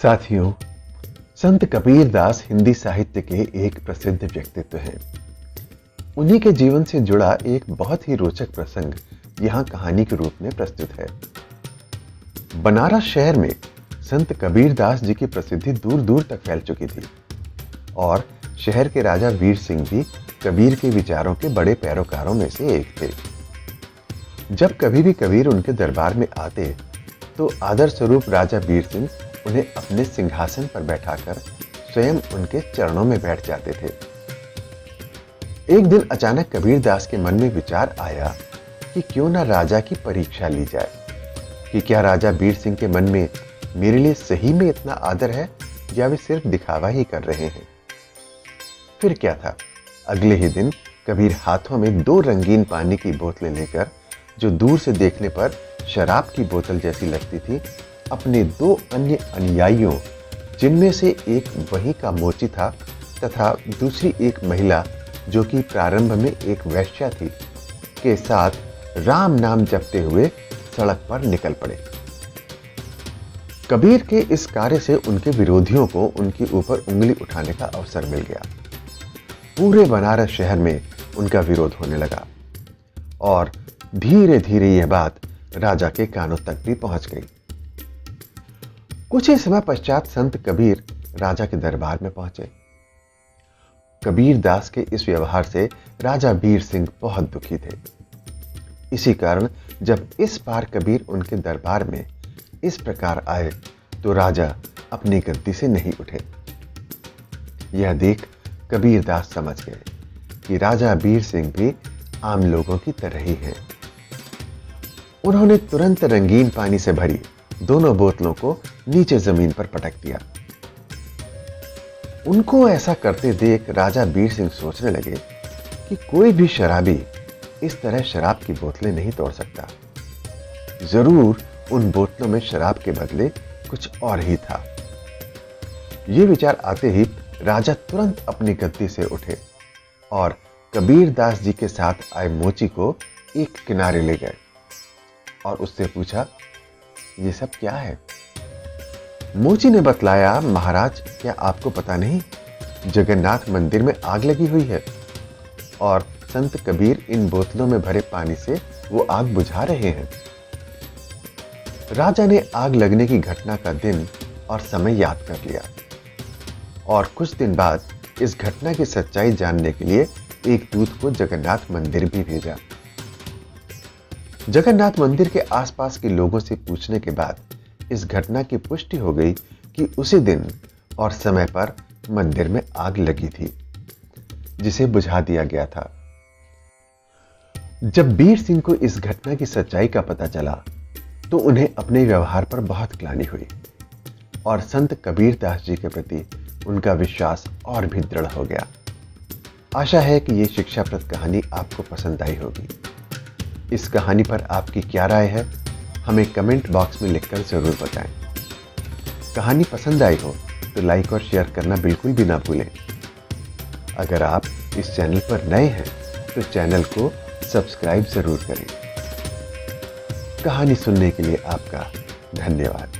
साथियों, संत कबीर दास हिंदी साहित्य के एक प्रसिद्ध व्यक्तित्व हैं। उन्हीं के जीवन से जुड़ा एक बहुत ही रोचक प्रसंग यहां कहानी के रूप में प्रस्तुत है। बनारस शहर में संत कबीर दास जी की प्रसिद्धि दूर दूर तक फैल चुकी थी और शहर के राजा वीर सिंह भी कबीर के विचारों के बड़े पैरोकारों में से एक थे। जब कभी भी कबीर उनके दरबार में आते तो आदर स्वरूप राजा वीर सिंह उन्हें अपने सिंहासन पर बैठाकर स्वयं उनके चरणों में बैठ जाते थे। एक दिन अचानक कबीर दास के मन में विचार आया कि क्यों ना राजा की परीक्षा ली जाए कि क्या राजा वीर सिंह के मन में मेरे लिए सही में इतना आदर है या वे सिर्फ दिखावा ही कर रहे हैं। फिर क्या था, अगले ही दिन कबीर हाथों में 2 रंगीन पानी की बोतलें लेकर, जो दूर से देखने पर शराब की बोतल जैसी लगती थी, अपने 2 अन्य अनुयायियों, जिनमें से एक वहीं का मोची था तथा दूसरी एक महिला जो कि प्रारंभ में एक वैश्या थी, के साथ राम नाम जपते हुए सड़क पर निकल पड़े। कबीर के इस कार्य से उनके विरोधियों को उनके ऊपर उंगली उठाने का अवसर मिल गया। पूरे बनारस शहर में उनका विरोध होने लगा और धीरे धीरे यह बात राजा के कानों तक भी पहुंच गई। कुछ ही समय पश्चात संत कबीर राजा के दरबार में पहुंचे। कबीर दास के इस व्यवहार से राजा वीर सिंह बहुत दुखी थे। इसी कारण जब इस बार कबीर उनके दरबार में इस प्रकार आए तो राजा अपनी गद्दी से नहीं उठे। यह देख कबीर दास समझ गए कि राजा वीर सिंह भी आम लोगों की तरह ही हैं। उन्होंने तुरंत रंगीन पानी से भरी दोनों बोतलों को नीचे जमीन पर पटक दिया। उनको ऐसा करते देख राजा वीर सिंह सोचने लगे कि कोई भी शराबी इस तरह शराब की बोतलें नहीं तोड़ सकता। जरूर उन बोतलों में शराब के बदले कुछ और ही था। ये विचार आते ही राजा तुरंत अपनी गद्दी से उठे और कबीर दास जी के साथ आए मोची को एक किनारे ले गए और उससे पूछा, ये सब क्या है? मोची ने बतलाया, महाराज, क्या आपको पता नहीं, जगन्नाथ मंदिर में आग लगी हुई है और संत कबीर इन बोतलों में भरे पानी से वो आग बुझा रहे हैं। राजा ने आग लगने की घटना का दिन और समय याद कर लिया और कुछ दिन बाद इस घटना की सच्चाई जानने के लिए एक दूत को जगन्नाथ मंदिर भी भेजा। जगन्नाथ मंदिर के आसपास के लोगों से पूछने के बाद इस घटना की पुष्टि हो गई कि उसी दिन और समय पर मंदिर में आग लगी थी, जिसे बुझा दिया गया था। जब वीर सिंह को इस घटना की सच्चाई का पता चला तो उन्हें अपने व्यवहार पर बहुत ग्लानि हुई और संत कबीर दास जी के प्रति उनका विश्वास और भी दृढ़ हो गया। आशा है कि यह शिक्षाप्रद कहानी आपको पसंद आई होगी। इस कहानी पर आपकी क्या राय है, हमें कमेंट बॉक्स में लिखकर जरूर बताएं। कहानी पसंद आई हो तो लाइक और शेयर करना बिल्कुल भी ना भूलें। अगर आप इस चैनल पर नए हैं तो चैनल को सब्सक्राइब जरूर करें। कहानी सुनने के लिए आपका धन्यवाद।